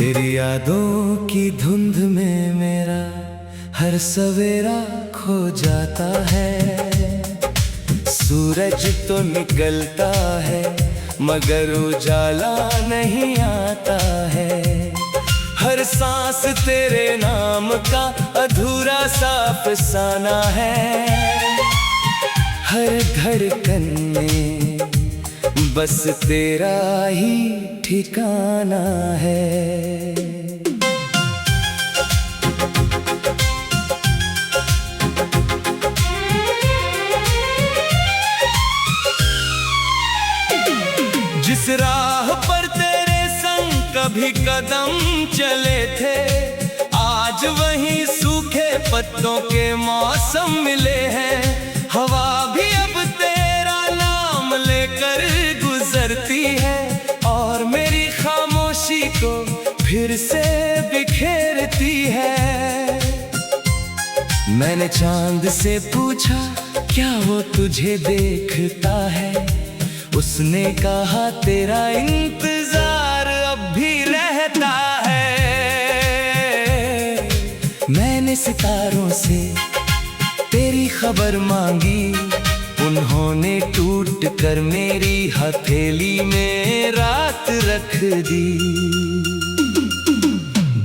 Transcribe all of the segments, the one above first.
तेरी यादों की धुंध में मेरा हर सवेरा खो जाता है। सूरज तो निकलता है मगर उजाला नहीं आता है। हर सांस तेरे नाम का अधूरा सा अफसाना है। हर धड़कन में बस तेरा ही ठिकाना है। जिस राह पर तेरे संग कभी कदम चले थे, आज वहीं सूखे पत्तों के मौसम मिले हैं। हवा भी अब तेरा नाम लेकर गुजरती है और मेरी खामोशी को फिर से बिखेरती है। मैंने चांद से पूछा क्या वो तुझे देखता है, उसने कहा तेरा इंतजार अब भी रहता है। मैंने सितारों से तेरी खबर मांगी, उन्होंने टूट कर मेरी हथेली में रात रख दी।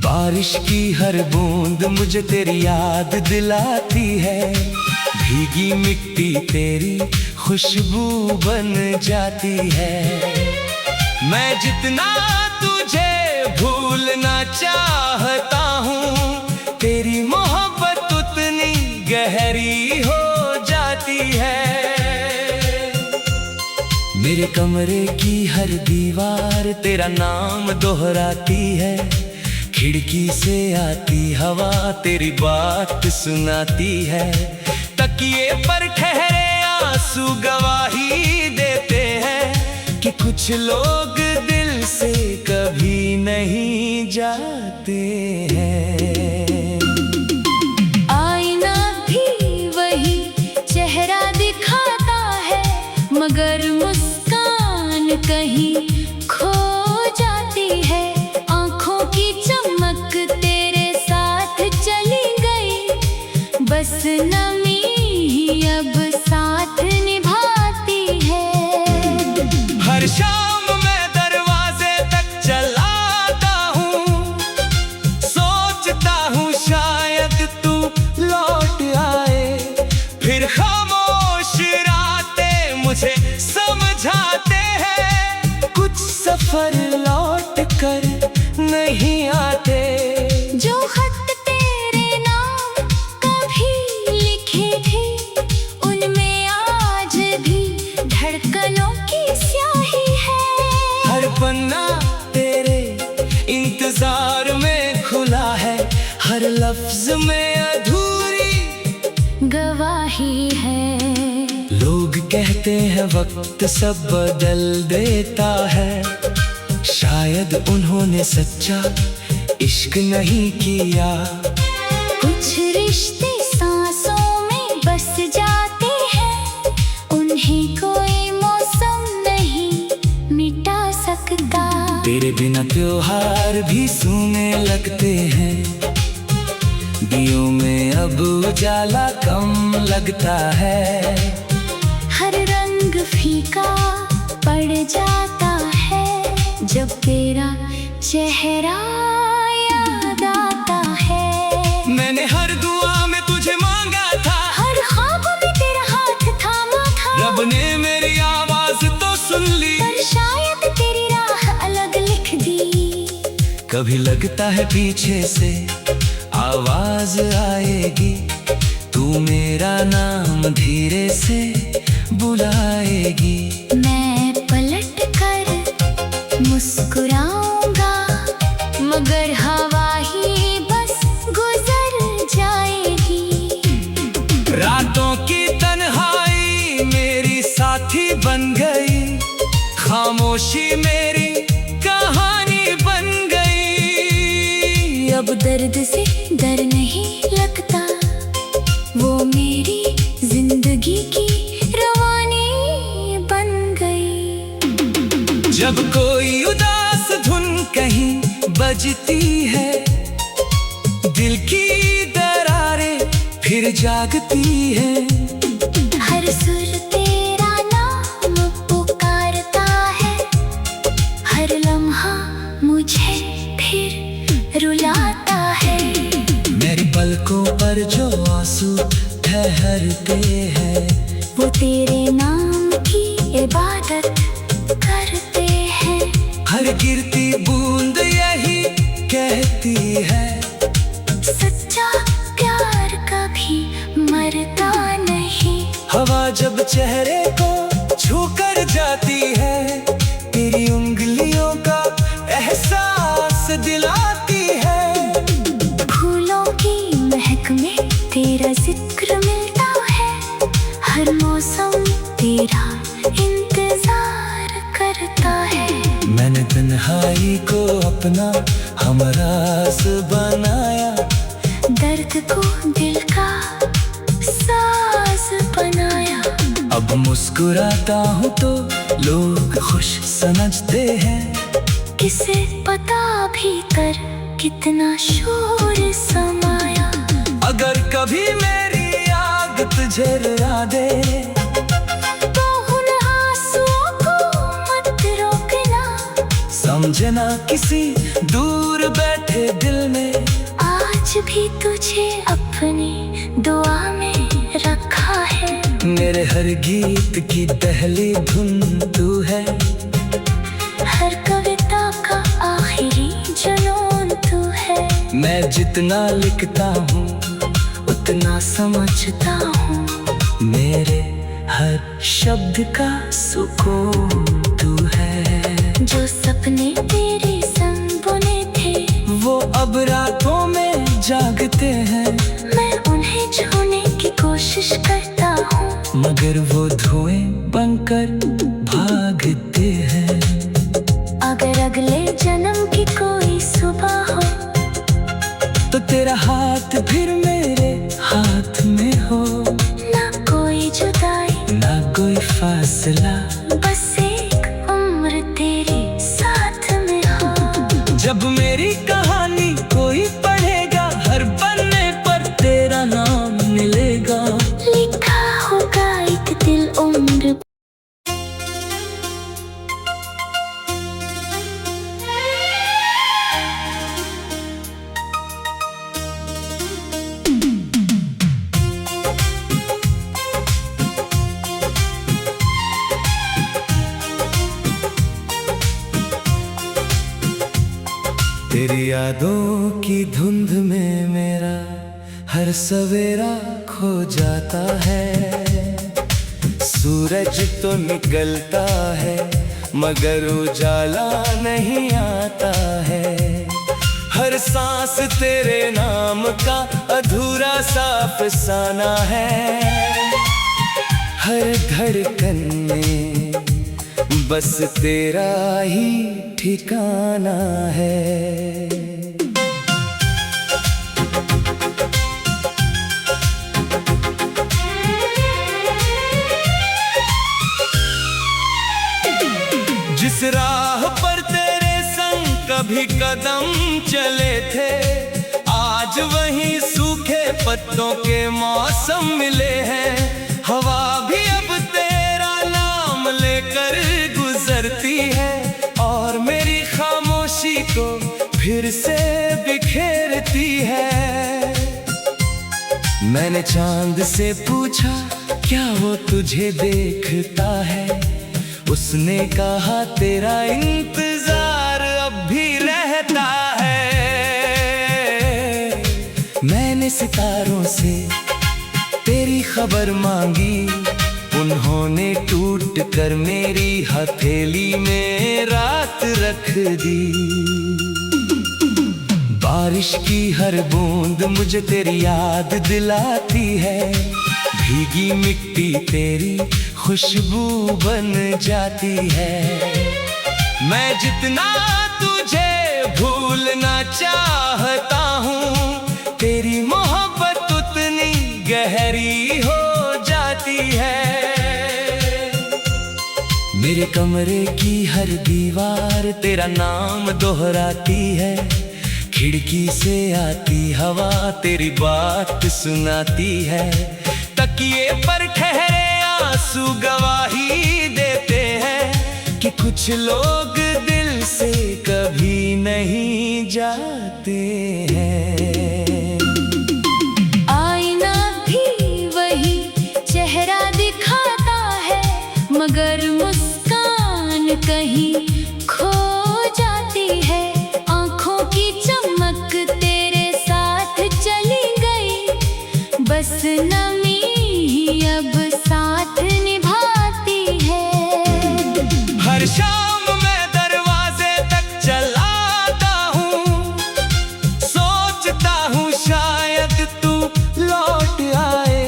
बारिश की हर बूंद मुझे तेरी याद दिलाती है, भीगी मिट्टी तेरी खुशबू बन जाती है। मैं जितना तुझे भूलना चाहता हूँ, तेरी मोहब्बत उतनी गहरी हो जाती है। मेरे कमरे की हर दीवार तेरा नाम दोहराती है, खिड़की से आती हवा तेरी बात सुनाती है। तकिए पर ठहरे आंसू गवाही देते हैं कि कुछ लोग दिल से कभी नहीं जाते हैं। आईना भी वही चेहरा दिखाता है, मगर मुस्कान कहीं खो जाती है। आंखों की चमक तेरे साथ चली गई, बस नमी ही अब साथ निभाती है। हर शाम मैं दरवाजे तक चला आता हूँ, सोचता हूँ शायद तू लौट आए। फिर खामोश रातें मुझे समझाते हैं, कुछ सफर लौट कर नहीं आते। जो खत तेरे नाम कभी लिखे थे, उनमें आज भी धड़कनों की स्याही है। हर पन्ना तेरे इंतजार में खुला है, हर लफ्ज में अधूरी गवाही है। लोग कहते हैं वक्त सब बदल देता है, शायद उन्होंने सच्चा इश्क नहीं किया। कुछ रिश्ते सांसों में बस जाते हैं, उन्हें कोई मौसम नहीं मिटा सकता। तेरे बिना त्योहार भी सूने लगते हैं, दियों में अब उजाला कम लगता है। हर रंग फीका पड़ जाता है, जब तेरा चेहरा याद आता है। मैंने हर दुआ में तुझे मांगा था, हर ख्वाब में तेरा हाथ थामा था। रब ने मेरी आवाज तो सुन ली, पर शायद तेरी राह अलग लिख दी। कभी लगता है पीछे से आवाज आएगी, तू मेरा नाम धीरे से बुलाएगी। मैं पलट कर मुस्कुराऊंगा, मगर हवा ही बस गुजर जाएगी। रातों की तन्हाई मेरी साथी बन गई, खामोशी मेरी कहानी बन गई। अब दर्द से डर नहीं लगता, वो मेरी जिंदगी की रवानी बन गई। जब कोई उदास धुन कहीं बजती है, दिल की दरारें फिर जागती है। हर सुर तेरा नाम पुकारता है, हर लम्हा मुझे फिर रुलाता है। मेरी पलकों पर जो आंसू ठहरते हैं, वो तेरे नाम की इबादत करते हैं। हर गिरती बूंद यही कहती है, सच्चा प्यार कभी मरता नहीं। हवा जब चेहरे को छूकर जाती है, तेरी उंगलियों का एहसास दिलाती है। फूलों की महक में तेरा जिक्र मिलता है, हर मौसम तेरा इंतजार करता है। मैंने तन्हाई को अपना हमराज बनाया, दर्द को दिल का साज बनाया। अब मुस्कुराता हूँ तो लोग खुश समझते हैं, किसे पता भीतर कितना शोर समाया। अगर कभी मेरी आग तुझे रुला दे, तो उन आंसुओं को मत रोकना। समझना किसी दूर बैठे दिल में आज भी तुझे अपनी दुआ में रखा है। मेरे हर गीत की पहली धुन तू है, हर कविता का आखिरी जुनून तू है। मैं जितना लिखता हूँ उतना समझता हूँ, मेरे हर शब्द का सुकून तू है। जो सपने तेरे संग बुने थे, वो अब रातों में जागते हैं, मैं उन्हें छूने की कोशिश करता हूँ, मगर वो धुएं बनकर भागते हैं। अगर अगले जन्म की कोई सुबह हो, तो तेरा हाथ फिर मेरे हाथ में हो, ना कोई जुदाई ना कोई फासला, बस एक उम्र तेरे साथ में हो। जब मेरी कहानी कोई पढ़ेगा, हर पन्ने पर तेरा नाम मिलेगा। लिखा होगा एक दिल उम्र। तेरी यादों की धुंध में मेरा हर सवेरा खो जाता है। सूरज तो निकलता है मगर उजाला नहीं आता है। हर सांस तेरे नाम का अधूरा सा अफसाना है। हर धड़कन में बस तेरा ही ठिकाना है। जिस राह पर तेरे संग कभी कदम चले थे, आज वहीं सूखे पत्तों के मौसम मिले हैं। हवा भी अब तेरा नाम लेकर गुजरती है और मेरी खामोशी को फिर से बिखेरती है। मैंने चांद से पूछा क्या वो तुझे देखता है, उसने कहा तेरा इंतजार अब भी रहता है। मैंने सितारों से तेरी खबर मांगी, उन्होंने टूट कर मेरी हथेली में रात रख दी। बारिश की हर बूंद मुझे तेरी याद दिलाती है, भीगी मिट्टी तेरी खुशबू बन जाती है। मैं जितना तुझे भूलना चाहता हूँ, तेरी मोहब्बत उतनी गहरी हो जाती है। मेरे कमरे की हर दीवार तेरा नाम दोहराती है। खिड़की से आती हवा तेरी बात सुनाती है। तकिए पर ठहरे आंसू गवाही देते हैं कि कुछ लोग दिल से कभी नहीं जाते हैं। आईना भी वही चेहरा दिखाता है, मगर मुस्कान कहीं खो जाती है। आंखों की चमक तेरे साथ चली गई, बस नमी ही अब साथ निभाती है। हर शाम मैं दरवाजे तक चला आता हूँ, सोचता हूँ शायद तू लौट आए।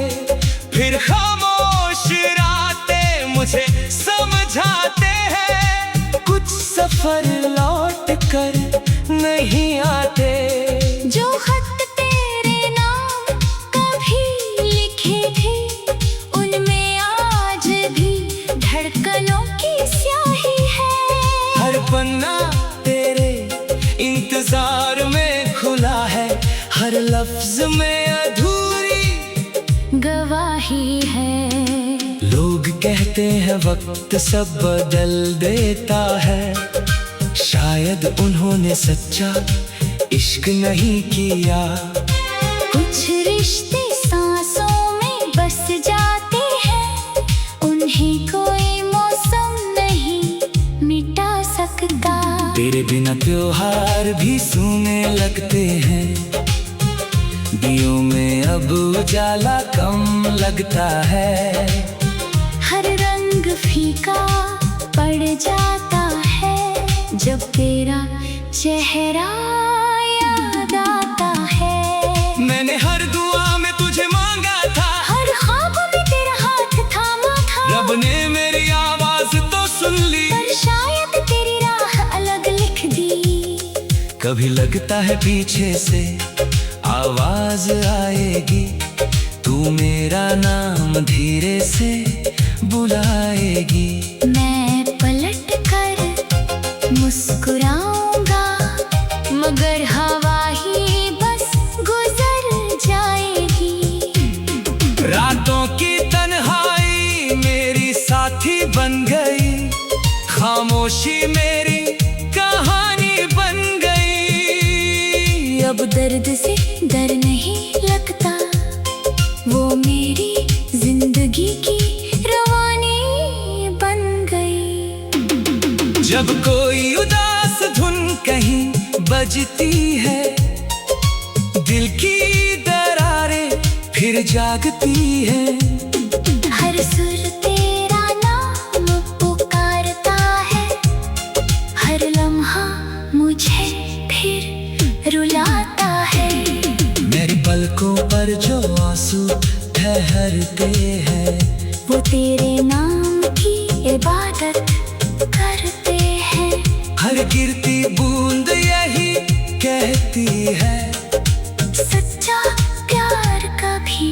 फिर खामोश रातें मुझे समझाते हैं, कुछ सफर लौट कर नहीं आते। जो खत तेरे नाम कभी लिखे थे, उनमें आज भी धड़कनों की स्याही है। हर पन्ना तेरे इंतजार में खुला है, हर लफ्ज में अधूरी गवाही है। लोग कहते हैं वक्त सब बदल देता है, शायद उन्होंने सच्चा इश्क नहीं किया। कुछ रिश्ते सांसों में बस जाते हैं, उन्हें कोई मौसम नहीं मिटा सकता। तेरे बिना त्योहार भी सूने लगते हैं, दियों में अब उजाला कम लगता है। हर रंग फीका पड़ जाता है, जब तेरा चेहरा याद आता है। मैंने हर दुआ में तुझे मांगा था, हर ख्वाब में तेरा हाथ थामा था। रब ने मेरी आवाज तो सुन ली, पर शायद तेरी राह अलग लिख दी। कभी लगता है पीछे से आवाज आएगी, तू मेरा नाम धीरे से बुलाएगी। मैं पलट कर मुस्कुराऊंगा, मगर हवा ही बस गुजर जाएगी। रातों की तन्हाई मेरी साथी बन गई, खामोशी मेरी कहानी बन गई। अब दर्द से डर नहीं लगता, वो मेरी जिंदगी की रवानी बन गई। जब कोई उदास धुन कहीं बजती है, दिल की दरारें फिर जागती है। हर सुर तेरा नाम पुकारता है, हर लम्हा मुझे फिर रुलाता है। मेरी पलकों पर जो आंसू ठहरते हैं, वो तेरे नाम की इबादत करते हैं। हर गिरती बूंद यही कहती है, सच्चा प्यार कभी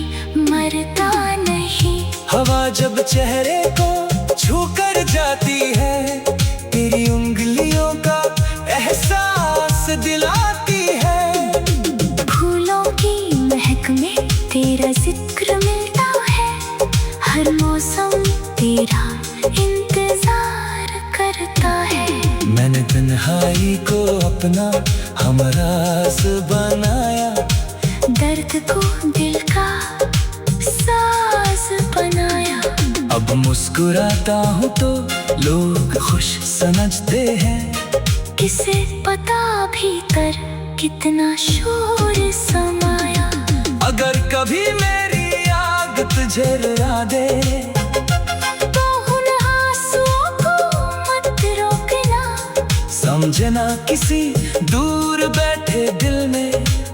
मरता नहीं। हवा जब चेहरे को छूकर जाती है, तेरी उंगलियों का एहसास दिलाती है। फूलों की महक में तेरा जिक्र मिलता है, हर मौसम तेरा इंतजार करता है। मैंने तन्हाई को अपना हमराज बनाया, दर्द को दिल का साज बनाया। अब मुस्कुराता हूँ तो लोग खुश समझते हैं, किसे पता भीतर कितना शोर समाया। अगर कभी मेरी आग तुझे रुला दे, तो उन आंसुओं को मत रोकना। समझना किसी दूर बैठे दिल में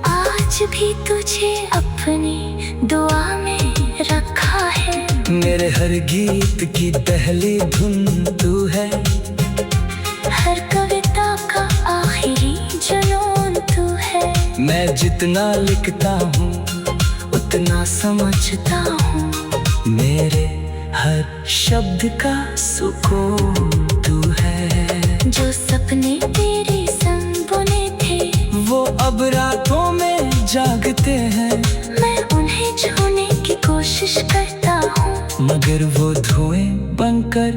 आज भी तुझे अपनी दुआ में रखा है। मेरे हर गीत की पहली धुन तू है, हर कविता का आखिरी जुनून तू है। मैं जितना लिखता हूँ उतना समझता हूँ, मेरे हर शब्द का सुकून तू है। जो सपने तेरे संग बुने थे वो अब रातों में जागते हैं। मैं उन्हें छूने की कोशिश करता हूँ, मगर वो धुएं बनकर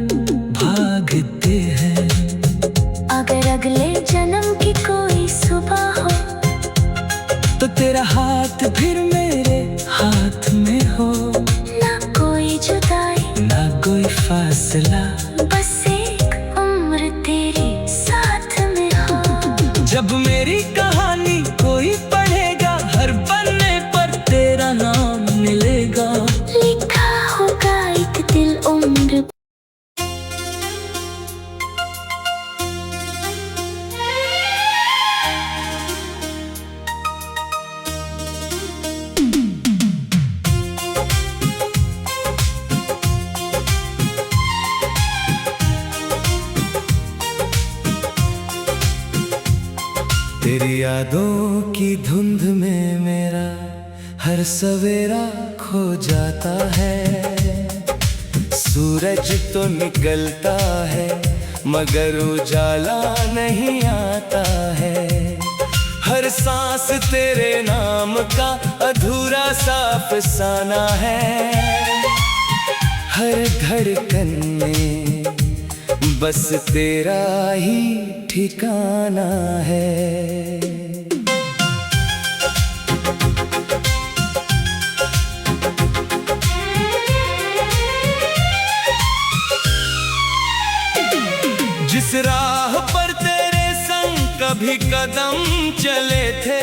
भागते हैं। अगर अगले जन्म की कोई सुबह हो तो तेरा हाथ फिर मेरे हाथ में हो। ना कोई जुदाई ना कोई फासला, बस एक उम्र तेरे साथ में हो। जब मेरी कहानी कोई पढ़ेगा हर पन्ने पर तेरा नाम मिलेगा। लिखा होगा एक दिल उम्र। तेरी यादों की धुंध में मेरा हर सवेरा खो जाता है। सूरज तो निकलता है मगर उजाला नहीं आता है। हर सांस तेरे नाम का अधूरा सा अफसाना है। हर धड़कन में बस तेरा ही ठिकाना है। जिस राह पर तेरे संग कभी कदम चले थे,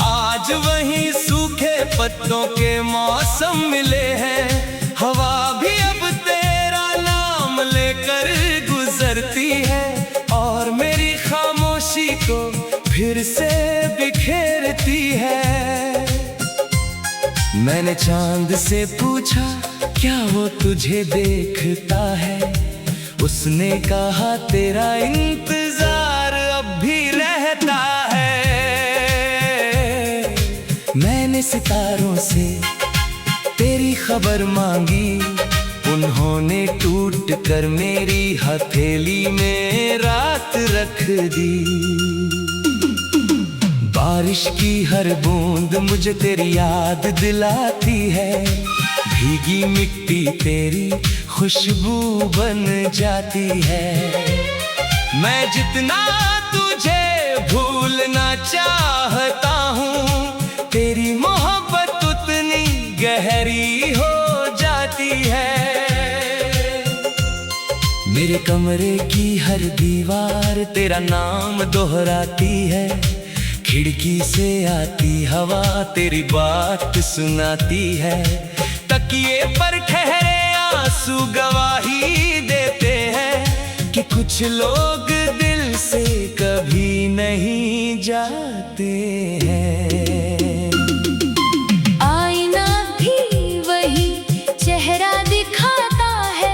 आज वहीं सूखे पत्तों के मौसम मिले हैं। हवा भी अब तेरा नाम लेकर गुजरती है और मेरी खामोशी को फिर से बिखेरती है। मैंने चांद से पूछा क्या वो तुझे देखता है, उसने कहा तेरा इंतजार अब भी रहता है। मैंने सितारों से तेरी खबर मांगी, उन्होंने टूट कर मेरी हथेली में रात रख दी। बारिश की हर बूंद मुझे तेरी याद दिलाती है। भीगी मिट्टी तेरी खुशबू बन जाती है। मैं जितना तुझे भूलना चाहता हूँ, तेरी मोहब्बत उतनी गहरी हो जाती है। मेरे कमरे की हर दीवार तेरा नाम दोहराती है। खिड़की से आती हवा तेरी बात सुनाती है। तकिए पर ठहरे आंसू गवाही देते हैं कि कुछ लोग दिल से कभी नहीं जाते हैं। आईना भी वही चेहरा दिखाता है,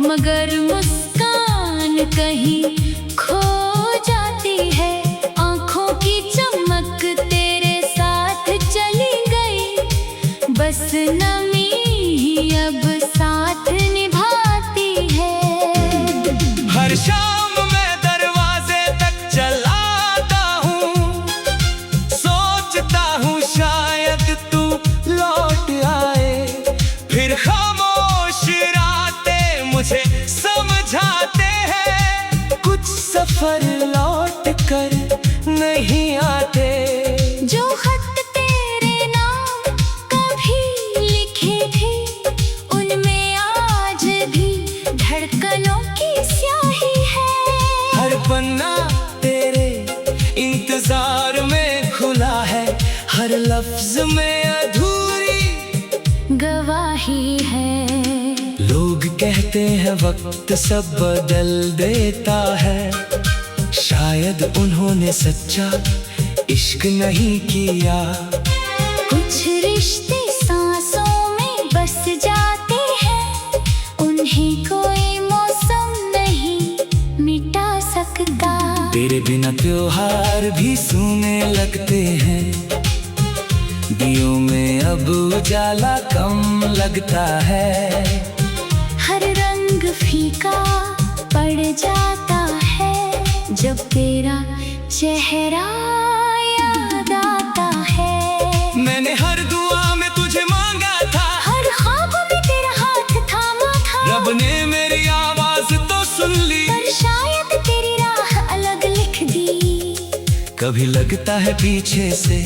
मगर मुस्कान कहीं खो जाती है। आंखों की चमक तेरे साथ चली गई, बस नमी ही अब साथ निभाती है। हर शाम मैं दरवाजे तक चलाता हूँ, सोचता हूँ शायद तू लौट आए। फिर खामोश रातें मुझे समझाते हैं, कुछ सफर लौट कर नहीं आते। जो खत तेरे नाम कभी लिखे थे, उनमें आज भी धड़कनों की स्याही है। हर पन्ना तेरे इंतजार में खुला है, हर लफ्ज में अधूरी गवाही है। लोग कहते हैं वक्त सब बदल देता है, शायद उन्होंने सच्चा इश्क नहीं किया। कुछ रिश्ते सांसों में बस जाते हैं, उन्हें कोई मौसम नहीं मिटा सकता। तेरे बिना त्योहार भी सूने लगते हैं, दियों में अब उजाला कम लगता है। हर रंग फीका पड़ जाता है जब तेरा चेहरा याद आता है। मैंने हर दुआ में तुझे मांगा था, हर ख्वाब में तेरा हाथ थामा था। रब ने मेरी आवाज तो सुन ली, पर शायद तेरी राह अलग लिख दी। कभी लगता है पीछे से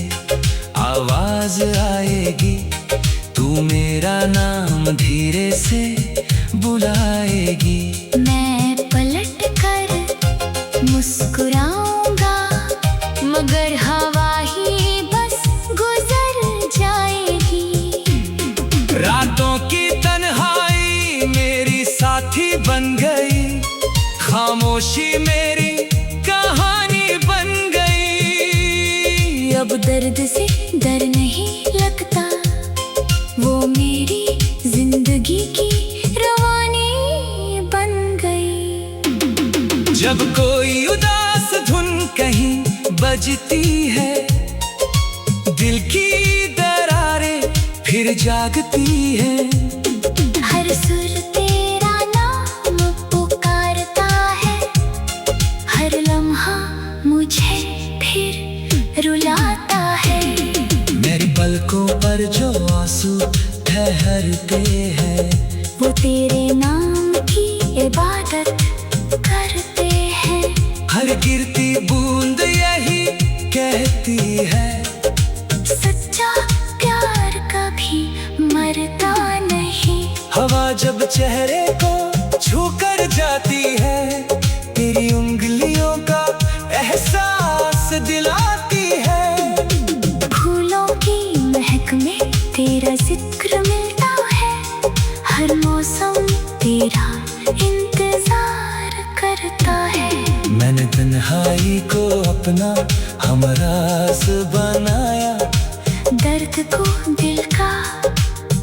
आवाज आएगी, तू मेरा नाम धीरे से बुलाएगी। मैं पलट कर मुस्कुराऊंगा, मगर हवा ही बस गुजर जाएगी। रातों की तन्हाई मेरी साथी बन गई, खामोशी मेरी कहानी बन गई। अब दर्द से डर नहीं लगता, वो मेरी जिंदगी की रवानी बन गई। जब कोई उदास धुन कहीं बजती है, दिल की दरारें फिर जागती है। हर सुर तेरा नाम पुकारता है, हर लम्हा मुझे फिर रुलाता है। मेरी पलकों पर जो आंसू ठहरते हैं, वो तेरे नाम की इबादत करते हैं। हर गिरती बूंद यही कहती है, सच्चा प्यार कभी मरता नहीं। हवा जब चेहरे को छू कर जाती है, तेरी उंगलियों का एहसास दिलाती है। फूलों की महक में तेरा जिक्र मिलता है, हर मौसम तेरा इंतजार करता है। मैंने तन्हाई को अपना हमराज बनाया, दर्द को दिल का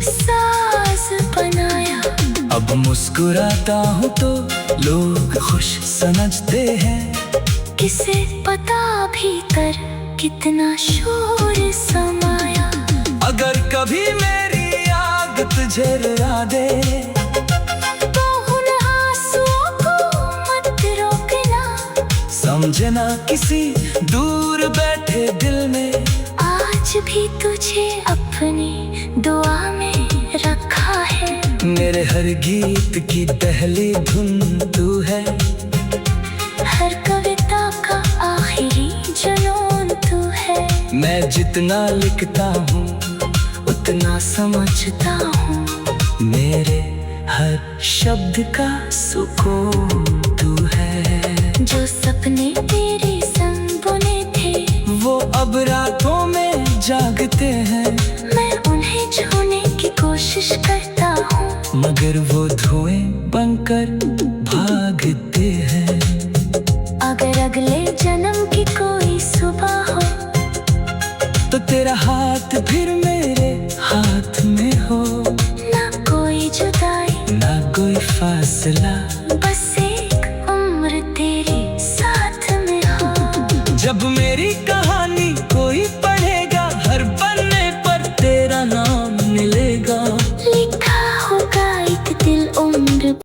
साज बनाया। अब मुस्कुराता हूँ तो लोग खुश समझते हैं, किसे पता भीतर कितना शोर समाया। अगर कभी मेरी याद तुझे रुला दे, तो उन आंसुओं को मत रोकना। समझना किसी दूर बैठे दिल में आज भी तुझे अपनी दुआ में रखा है। मेरे हर गीत की पहली धुन तू है, हर कविता का आखिरी जुनून तू है। मैं जितना लिखता हूँ उतना समझता हूँ, मेरे हर शब्द का सुकून तू है। जो सपने तेरे संग बुने थे, वो अब रातों में जागते हैं। मैं उन्हें छूने की कोशिश करता हूँ, मगर वो धुएं बनकर भागते हैं। अगर अगले जन्म की कोई सुबह हो, तो तेरा हाथ फिर मेरे हाथ में हो। ना कोई जुदाई ना कोई फासला, बस एक उम्र तेरे साथ में हो। जब मेरी कहानी कोई पढ़ेगा, हर पन्ने पर तेरा नाम मिलेगा। लिखा होगा एक दिल उम्र।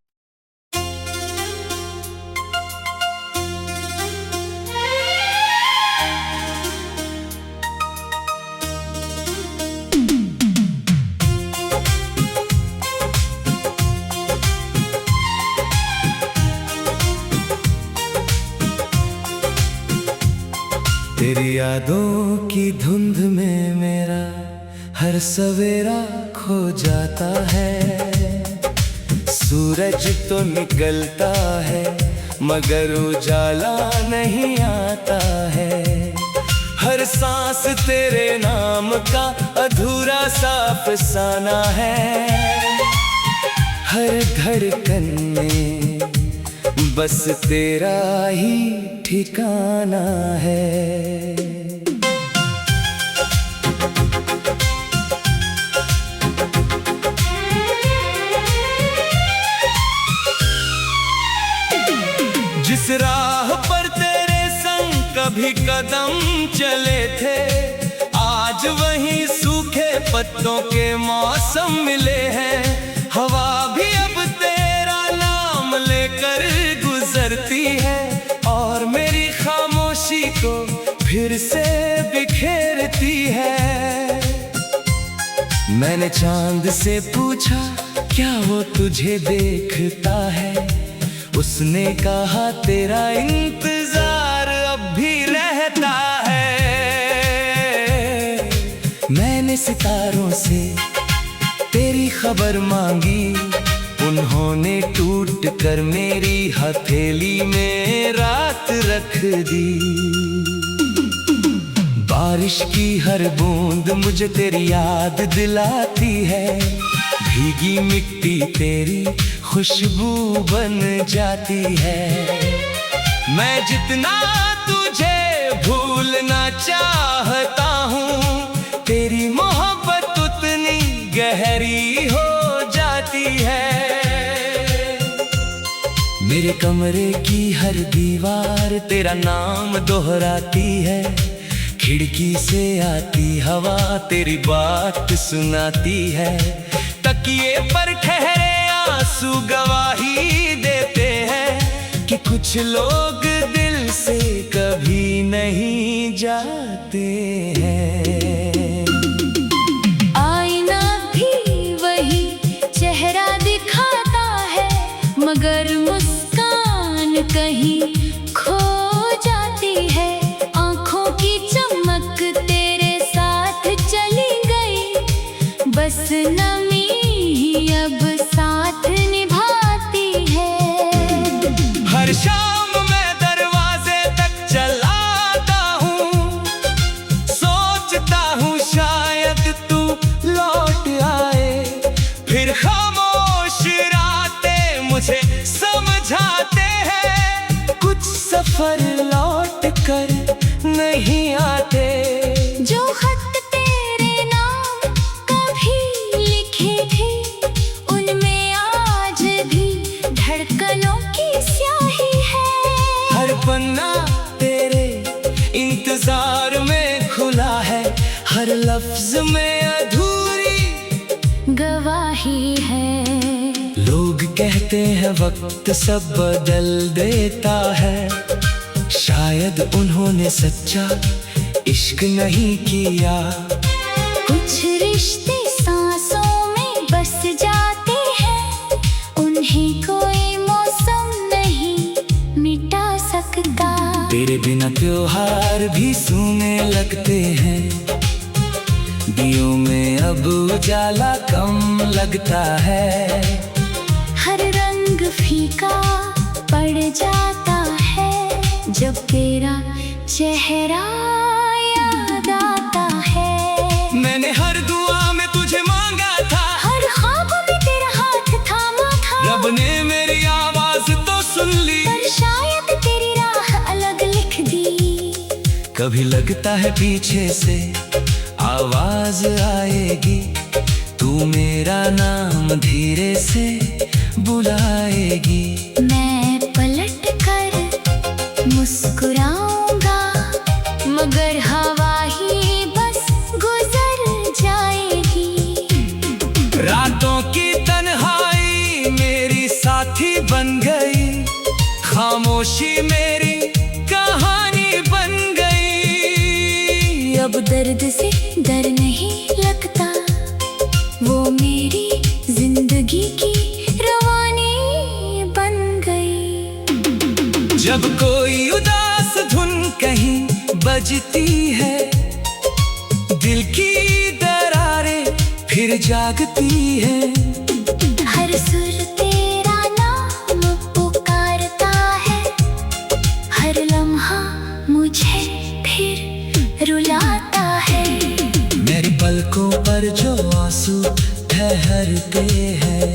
तेरी यादों की धुंध में मेरा हर सवेरा खो जाता है। सूरज तो निकलता है मगर उजाला नहीं आता है। हर सांस तेरे नाम का अधूरा सा अफसाना है। हर धड़कन में बस तेरा ही ठिकाना है। जिस राह पर तेरे संग कभी कदम चले थे, आज वहीं सूखे पत्तों के मौसम मिले हैं। हवा भी अब तेरा नाम मैंने चांद से पूछा क्या वो तुझे देखता है, उसने कहा तेरा इंतजार अब भी रहता है। मैंने सितारों से तेरी खबर मांगी, उन्होंने टूट कर मेरी हथेली में रात रख दी। बारिश की हर बूंद मुझे तेरी याद दिलाती है, भीगी मिट्टी तेरी खुशबू बन जाती है। मैं जितना तुझे भूलना चाहता हूँ, तेरी मोहब्बत उतनी गहरी हो जाती है। मेरे कमरे की हर दीवार तेरा नाम दोहराती है, खिड़की से आती हवा तेरी बात सुनाती है। तकिए पर ठहरे आंसू गवाही देते हैं कि कुछ लोग दिल से कभी नहीं जाते हैं। आईना भी वही चेहरा दिखाता है, मगर मुस्कान कहीं खो जाती है। आंखों की चमक तेरे साथ चली गई, बस नमी ही अब साथ निभाती है। हर शाम मैं दरवाजे तक चलाता हूँ, सोचता हूँ शायद तू लौट आए। फिर खामोश रातें मुझे समझाते हैं, कुछ सफर लौट कर नहीं आते। जो खत तेरे नाम कभी लिखे थे, उनमें आज भी धड़कनों की स्याही है। हर पन्ना तेरे इंतजार में खुला है, हर लफ्ज में अधूरी गवाही है। लोग कहते हैं वक्त सब बदल देता है, शायद उन्होंने सच्चा इश्क नहीं किया। कुछ रिश्ते सांसों में बस जाते हैं, उन्हें कोई मौसम नहीं मिटा सकता। तेरे बिना त्योहार भी सूने लगते हैं, दियों में अब उजाला कम लगता है। हर रंग फीका पड़ जाता है, जब तेरा चेहरा याद आता है। मैंने हर दुआ में तुझे मांगा था, हर ख्वाब में तेरा हाथ थामा था। रब ने मेरी आवाज तो सुन ली, पर शायद तेरी राह अलग लिख दी। कभी लगता है पीछे से आवाज आएगी, तू मेरा नाम धीरे से बुलाएगी। मैं पलट कर मुस्कुराऊंगा, मगर हवा ही बस गुजर जाएगी। रातों की तन्हाई मेरी साथी बन गई, खामोशी मेरी कहानी बन गई। अब दर्द से डर नहीं लगता, वो मेरी जिंदगी की रवानी बन गई। जब कोई उदास धुन कहीं बजती है, दिल की दरारें फिर जागती है। हर सुर तेरा नाम पुकारता है, हर लम्हा मुझे फिर रुलाता है। मेरी पलकों पर जो आंसू ठहरते हैं,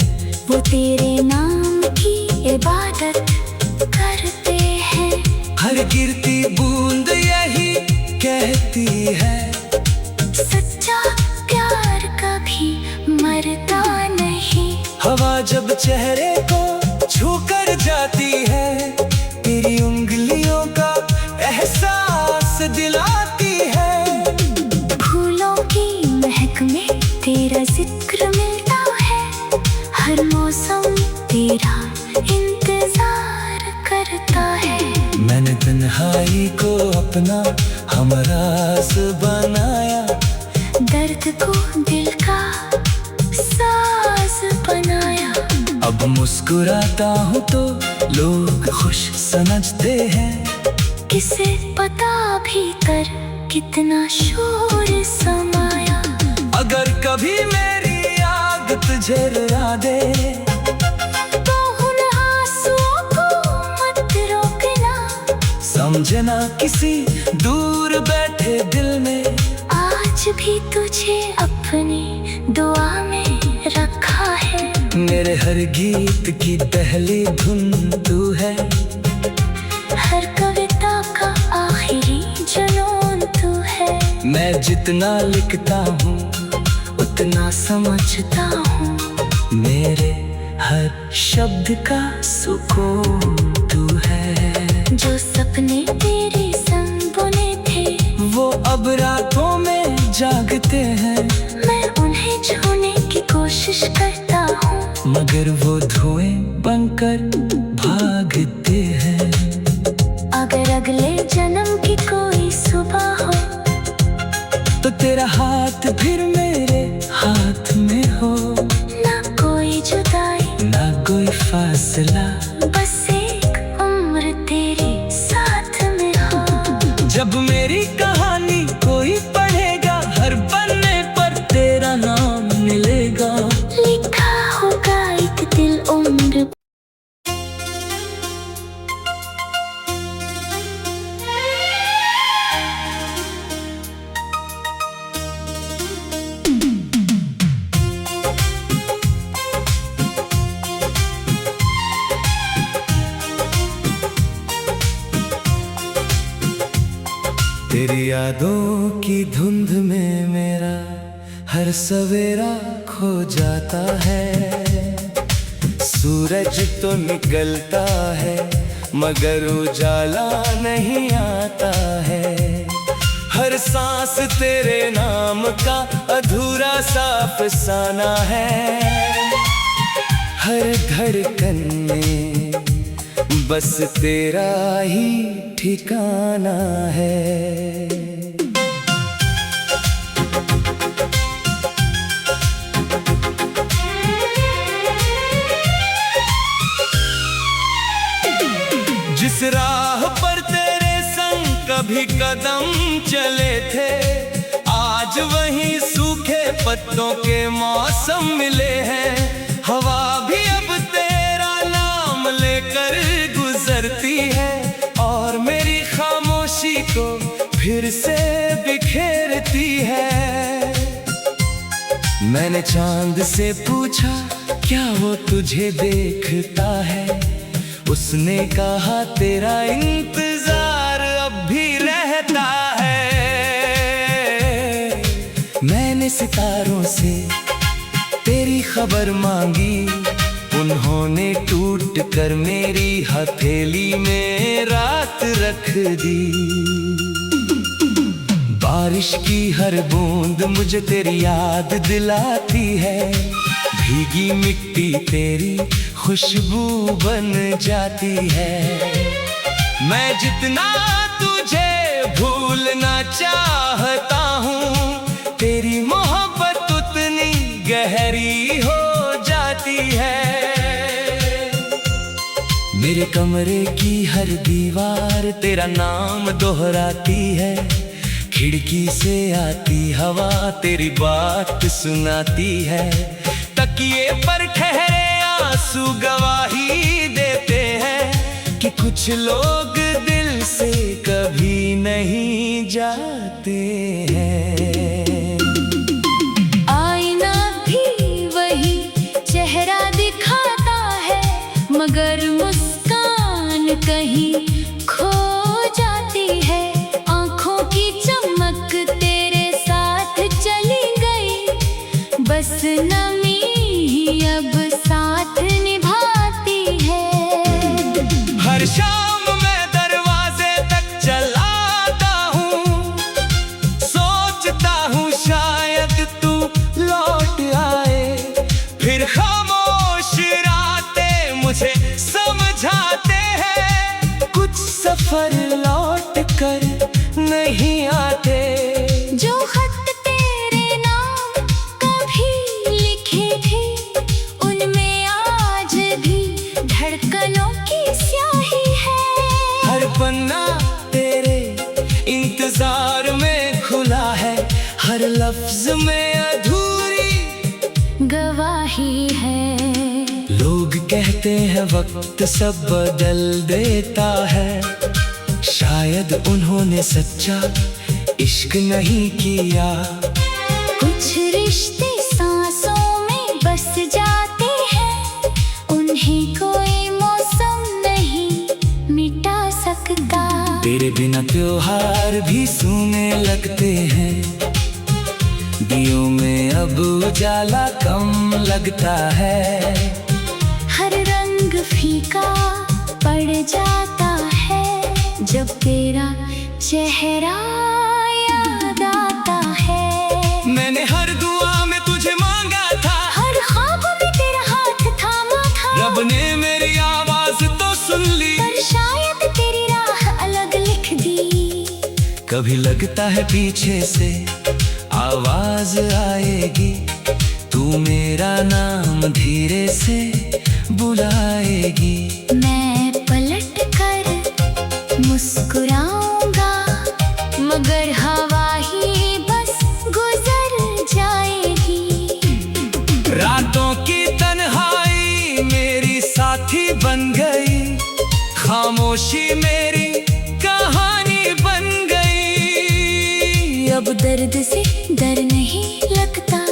वो तेरे नाम की इबादत करते हैं। हर गिरती बूंद यही कहती है, सच्चा प्यार कभी मरता नहीं। हवा जब चेहरे को छूकर जाती है, तेरी उंगलियों का एहसास दिलाती है। फूलों की महक में तेरा जिक्र मिलता है, हर मौसम तेरा इंतजार करता है। मैंने तन्हाई को अपना हमराज बनाया, दर्द को दिल का अब मुस्कुराता हूँ तो लोग खुश समझते हैं। किसे पता भीतर कितना शोर समाया। अगर कभी मेरी आग तुझे रुला दे तो उन आंसुओं को मत रोकना। समझना किसी दूर बैठे दिल में आज भी तुझे अपनी दुआ में रखा है। मेरे हर गीत की पहली धुन तू है। हर कविता का आखिरी जुनून तू है। मैं जितना लिखता हूँ उतना समझता हूँ। मेरे हर शब्द का सुकून तू है। जो सपने तेरे संग बुने थे वो अब रातों में जागते हैं। मैं उन्हें छूने की कोशिश करता हूँ मगर वो धुएं बनकर भागते हैं। अगर अगले जन्म की कोई सुबह हो तो तेरा हाथ फिर मेरे हाथ में हो। ना कोई जुदाई ना कोई फासला, बस एक उम्र तेरे साथ में हो। जब मेरी कहानी कोई पढ़ेगा हर पन्ने पर तेरा नाम मिलेगा। लिखा होगा एक दिल उम्र। तेरी यादों की धुंध में मेरा हर सवेरा खो जाता है। सूरज तो निकलता है मगर उजाला नहीं आता है। हर सांस तेरे नाम का अधूरा सा अफसाना है। हर धड़कन में बस तेरा ही ठिकाना है। जिस राह पर तेरे संग कभी कदम चले थे आज वहीं सूखे पत्तों के मौसम मिले हैं। हवा भी अब तेरा नाम लेकर गुजरती है और मेरी खामोशी को फिर से बिखेरती है। मैंने चांद से पूछा क्या वो तुझे देखता है। उसने कहा तेरा इंतजार अब भी रहता है। मैंने सितारों से तेरी खबर मांगी उन्होंने टूट कर मेरी हथेली में रात रख दी। बारिश की हर बूंद मुझे तेरी याद दिलाती है। भीगी मिट्टी तेरी खुशबू बन जाती है। मैं जितना तुझे भूलना चाहता हूँ तेरी मोहब्बत उतनी गहरी हो जाती है। मेरे कमरे की हर दीवार तेरा नाम दोहराती है। खिड़की से आती हवा तेरी बात सुनाती है। तकिए पर ठहरे आंसू गवाही देते हैं कि कुछ लोग दिल से कभी नहीं जाते हैं। आईना भी वही चेहरा दिखाता है मगर मुस्कान कहीं खो जाती है। आंखों की चमक तेरे साथ चली गई बस नमी ही अब साथ निभाती है। हर शाम मैं दरवाजे तक चला आता हूँ। सोचता हूँ शायद तू लौट आए। फिर खामोश रातें मुझे समझाते हैं कुछ सफर लौट कर नहीं आते। जो खत तेरे नाम कभी लिखे थे उनमें आज हैं वक्त सब बदल देता है। शायद उन्होंने सच्चा इश्क नहीं किया। कुछ रिश्ते सांसों में बस जाते हैं, उन्हें कोई मौसम नहीं मिटा सकता। तेरे बिना त्योहार भी सूने लगते हैं, दियों में अब उजाला कम लगता है। हर रंग फीका पड़ जाता है, जब तेरा चेहरा याद आता है। मैंने हर दुआ में तुझे मांगा था, हर ख्वाब में तेरा हाथ थामा था। रब ने मेरी आवाज तो सुन ली, पर शायद तेरी राह अलग लिख दी। कभी लगता है पीछे से आवाज आएगी, तू मेरा नाम धीरे से बुलाएगी। मैं पलट कर मुस्कुराऊंगा, मगर हवा ही बस गुजर जाएगी। रातों की तन्हाई मेरी साथी बन गई, खामोशी मेरी कहानी बन गई। अब दर्द से डर नहीं लगता,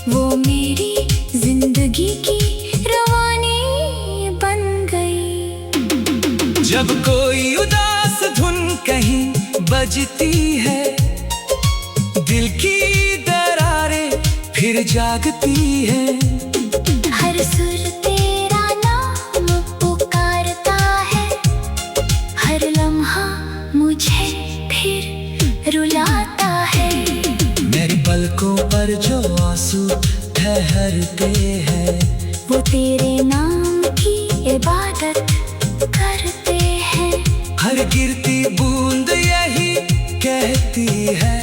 वो मेरी जिंदगी की रवानी बन गई। जब कोई उदास धुन कहीं बजती है, दिल की दरारें फिर जागती है। हर सुर तेरा नाम पुकारता है, हर लम्हा मुझे फिर रुलाता है। मेरी पलकों पर जो आंसू ठहरते हैं, वो तेरे नाम की इबादत करते हैं। हर गिरती बूंद यही कहती है,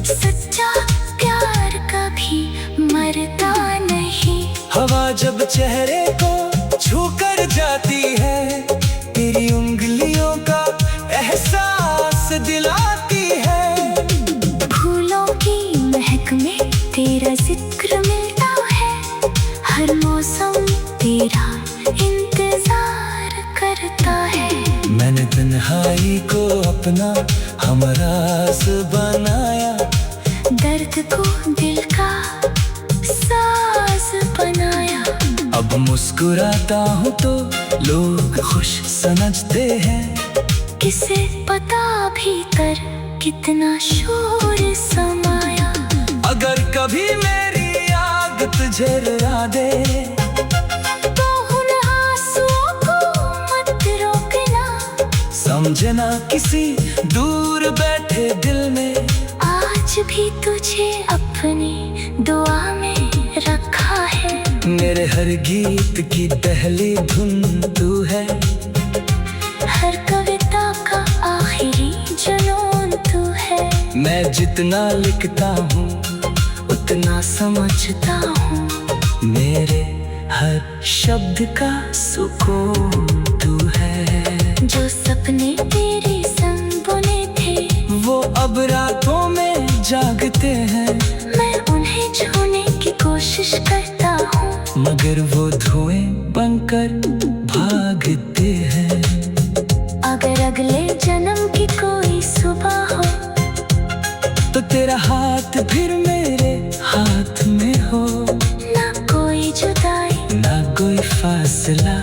सच्चा प्यार कभी मरता नहीं। हवा जब चेहरे को छूकर जाती है, तेरी उंगलियों का एहसास दिलाती है। फूलों की महक में तेरा जिक्र मिलता है, हर मौसम तेरा इंतजार करता है। मैंने तन्हाई को अपना हमराज बनाया, दर्द को दिल का साज बनाया। अब मुस्कुराता हूँ तो लोग खुश समझते हैं। किसे पता भीतर कितना शोर समाया। अगर कभी मेरी आग तुझे रुला दे, तो उन आंसुओं को मत रोकना। समझना किसी दूर बैठे दिल में आज भी तुझे अपनी दुआ में रखा है। मेरे हर गीत की पहली धुन तू है, हर कविता का आखिरी जुनून तू है। मैं जितना लिखता हूँ उतना समझता हूँ, मेरे हर शब्द का सुकून तू है। जो सपने तेरे संग बुने थे, वो अब रातों में जागते हैं। मैं उन्हें छूने की कोशिश करता हूँ, मगर वो धुएं बनकर भागते हैं। अगर अगले जन्म की कोई सुबह हो, तो तेरा हाथ फिर मेरे हाथ में हो। ना कोई जुदाई, ना कोई फासला,